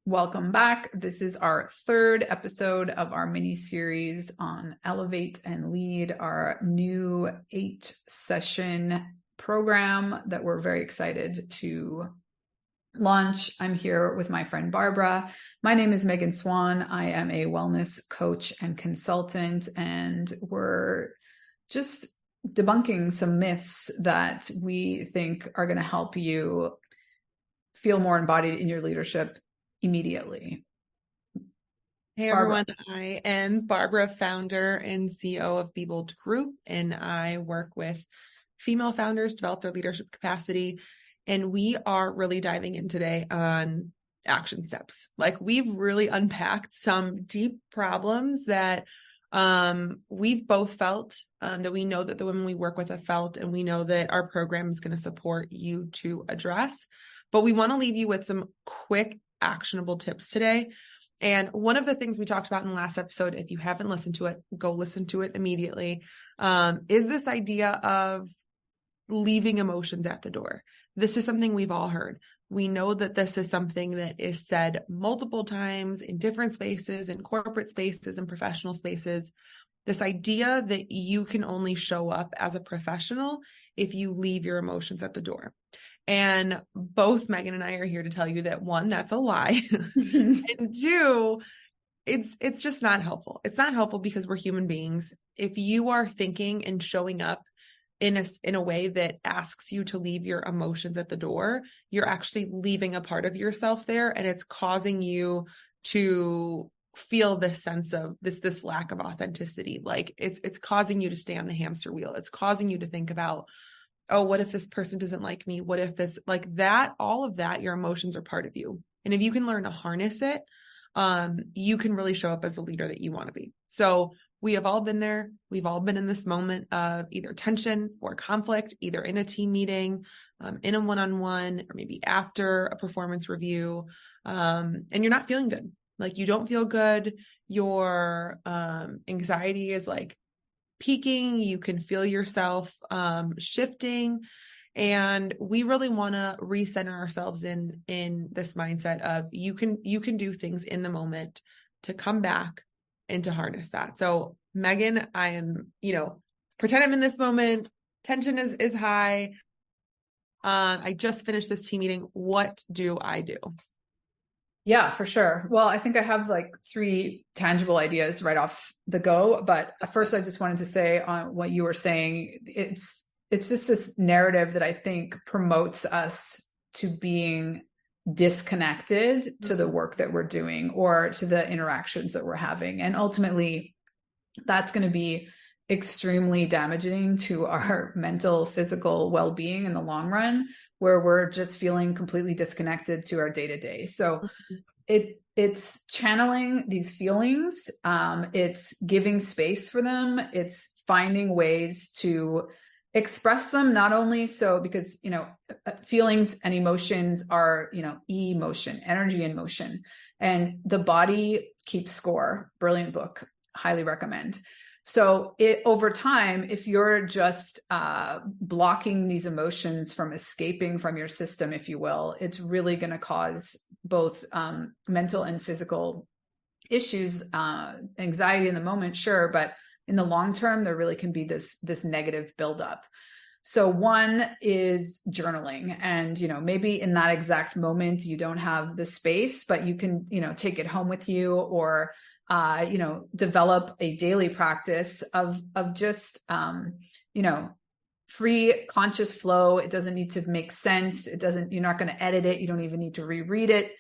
Welcome back. This is our third episode of our mini series on Elevate and Lead, our new 8-session program that we're very excited to launch. I'm here with my friend Barbara. My name is Megan Swan. I am a wellness coach and consultant, and we're just debunking some myths that we think are going to help you feel more embodied in your leadership immediately. Hey everyone, I am Barbara, founder and CEO of Be Bold Group, and I work with female founders develop their leadership capacity. And we are really diving in today on action steps. Like, we've really unpacked some deep problems that we've both felt, that we know that the women we work with have felt, and we know that our program is going to support you to address. But we want to leave you with some quick, actionable tips today. And one of the things we talked about in the last episode, if you haven't listened to it, go listen to it immediately, is this idea of leaving emotions at the door. This is something we've all heard. We know that this is something that is said multiple times in different spaces, in corporate spaces and professional spaces. This idea that you can only show up as a professional if you leave your emotions at the door. And both Megan and I are here to tell you that, one, that's a lie. And two, it's just not helpful. It's not helpful because we're human beings. If you are thinking and showing up in a way that asks you to leave your emotions at the door, you're actually leaving a part of yourself there, and it's causing you to feel this sense of this lack of authenticity. Like, it's causing you to stay on the hamster wheel. It's causing you to think about, oh, what if this person doesn't like me? What if this, like that, all of that, your emotions are part of you. And if you can learn to harness it, you can really show up as a leader that you want to be. So we have all been there. We've all been in this moment of either tension or conflict, either in a team meeting, in a one-on-one, or maybe after a performance review. And you're not feeling good. Like, you don't feel good. Your anxiety is like peaking. You can feel yourself shifting. And we really want to recenter ourselves in this mindset of you can do things in the moment to come back and to harness that. So Megan, I am, pretend I'm in this moment. Tension is high. I just finished this team meeting. What do I do? Yeah, for sure. Well, I think I have like 3 tangible ideas right off the go. But first, I just wanted to say on what you were saying, it's just this narrative that I think promotes us to being disconnected to the work that we're doing or to the interactions that we're having. And ultimately, that's going to be extremely damaging to our mental, physical well-being in the long run, where we're just feeling completely disconnected to our day-to-day. So it's channeling these feelings. It's giving space for them. It's finding ways to express them, not only so because, feelings and emotions are, emotion, energy in motion, and the body keeps score. Brilliant book. Highly recommend. So over time, if you're just blocking these emotions from escaping from your system, if you will, it's really going to cause both mental and physical issues, anxiety in the moment, sure, but in the long term, there really can be this negative buildup. So one is journaling, and maybe in that exact moment you don't have the space, but you can take it home with you, or develop a daily practice of just, free conscious flow. It doesn't need to make sense. You're not going to edit it. You don't even need to reread it.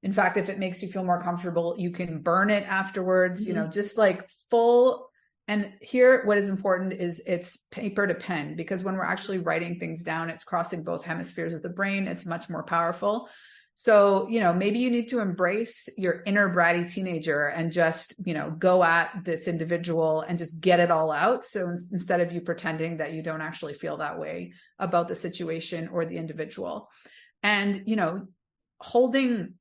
In fact, if it makes you feel more comfortable, you can burn it afterwards, just like full. And here, what is important is it's paper to pen, because when we're actually writing things down, it's crossing both hemispheres of the brain. It's much more powerful. So, maybe you need to embrace your inner bratty teenager and just, go at this individual and just get it all out. So instead of you pretending that you don't actually feel that way about the situation or the individual, and, holding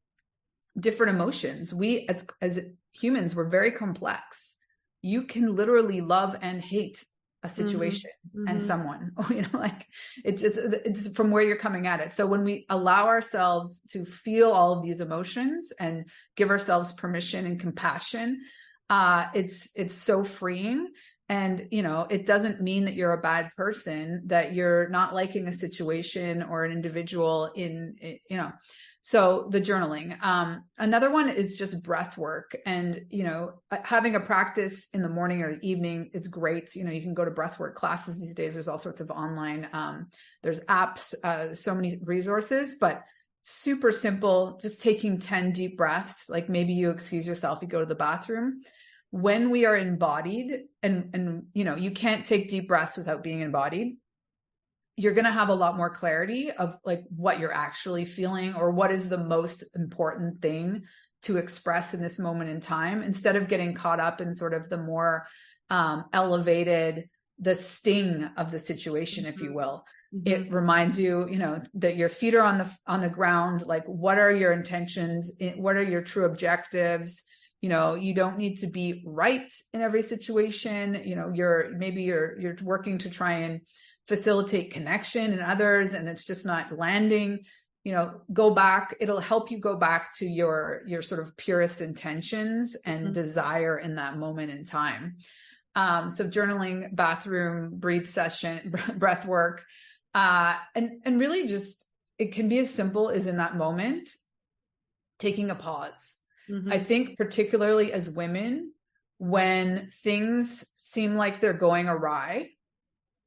different emotions. We, as humans, we're very complex. You can literally love and hate a situation Mm-hmm. and someone, like it's from where you're coming at it. So when we allow ourselves to feel all of these emotions and give ourselves permission and compassion, it's so freeing. And, it doesn't mean that you're a bad person, that you're not liking a situation or an individual so the journaling. Another one is just breath work. And, having a practice in the morning or the evening is great. You can go to breath work classes these days. There's all sorts of online, there's apps, so many resources, but super simple, just taking 10 deep breaths. Like maybe you excuse yourself, you go to the bathroom. When we are embodied and you can't take deep breaths without being embodied, you're going to have a lot more clarity of like what you're actually feeling or what is the most important thing to express in this moment in time, instead of getting caught up in sort of the more elevated, the sting of the situation, if you will. It reminds you, that your feet are on the ground. Like, what are your intentions? What are your true objectives? You don't need to be right in every situation. You're working to try and facilitate connection in others, and it's just not landing. Go back. It'll help you go back to your sort of purest intentions and desire in that moment in time. So journaling, bathroom, breathe session, breath work, and really just, it can be as simple as in that moment, taking a pause. I think particularly as women, when things seem like they're going awry,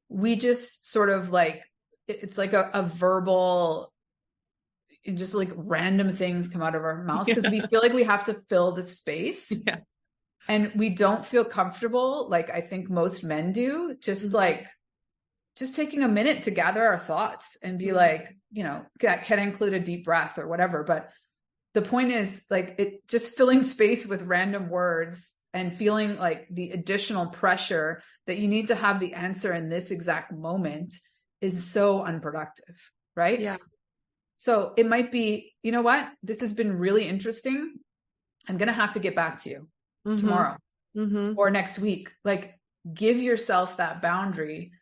we just sort of like, it's like a verbal, just like random things come out of our mouths because we feel like we have to fill the space. Yeah. And we don't feel comfortable, like I think most men do, just taking a minute to gather our thoughts and be like, that can include a deep breath or whatever. But the point is, like, it just filling space with random words and feeling like the additional pressure that you need to have the answer in this exact moment is so unproductive, right? Yeah. So it might be, you know what, this has been really interesting. I'm going to have to get back to you tomorrow or next week. Like, give yourself that boundary.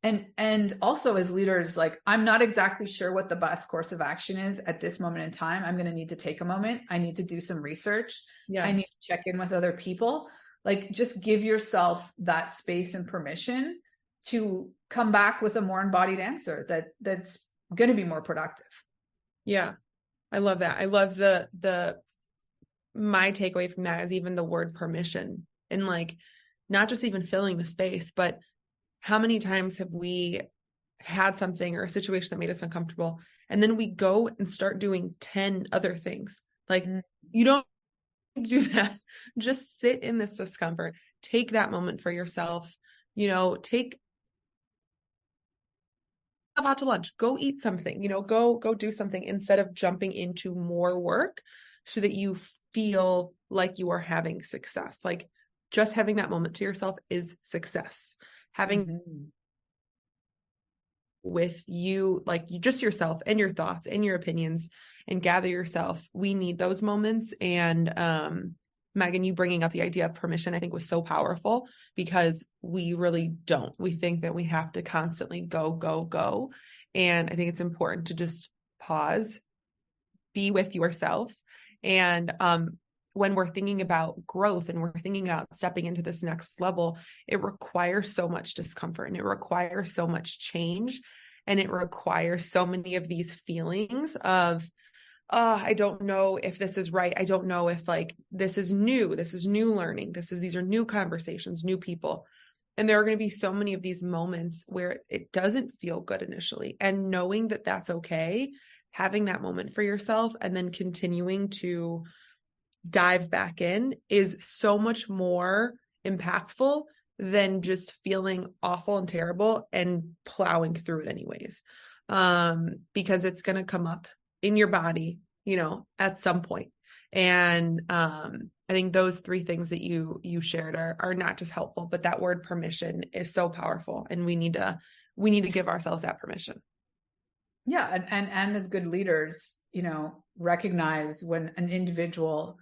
And also as leaders, like, I'm not exactly sure what the best course of action is at this moment in time. I'm going to need to take a moment. I need to do some research. Yes. I need to check in with other people. Like, just give yourself that space and permission to come back with a more embodied answer that's going to be more productive. Yeah. I love that. I love my takeaway from that is even the word permission, and like, not just even filling the space, but how many times have we had something or a situation that made us uncomfortable, and then we go and start doing 10 other things? Like, you don't do that. Just sit in this discomfort. Take that moment for yourself. Take out to lunch, go eat something, go do something instead of jumping into more work so that you feel like you are having success. Like, just having that moment to yourself is success. Having with you, like, you just yourself and your thoughts and your opinions, and gather yourself. We need those moments. And Megan, you bringing up the idea of permission, I think was so powerful, because we really don't. We think that we have to constantly go, go, go. And I think it's important to just pause, be with yourself. And when we're thinking about growth and we're thinking about stepping into this next level, it requires so much discomfort, and it requires so much change, and it requires so many of these feelings of, I don't know if this is right. I don't know if, like, this is new learning. These are new conversations, new people. And there are going to be so many of these moments where it doesn't feel good initially, and knowing that that's okay, having that moment for yourself and then continuing to dive back in is so much more impactful than just feeling awful and terrible and plowing through it anyways. Because it's going to come up in your body, at some point. And I think those three things that you shared are not just helpful, but that word permission is so powerful, and we need to give ourselves that permission. Yeah. And as good leaders, recognize when an individual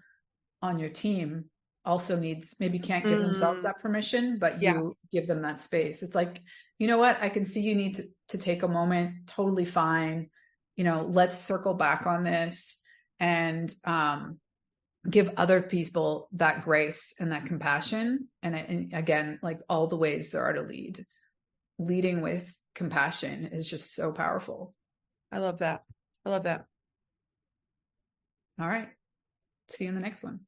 on your team also needs, maybe can't give themselves that permission, but you Yes. give them that space. It's like, you know what, I can see you need to take a moment. Totally fine. You know, let's circle back on this and give other people that grace and that compassion. And again, like all the ways there are to lead, leading with compassion is just so powerful. I love that. I love that. All right. See you in the next one.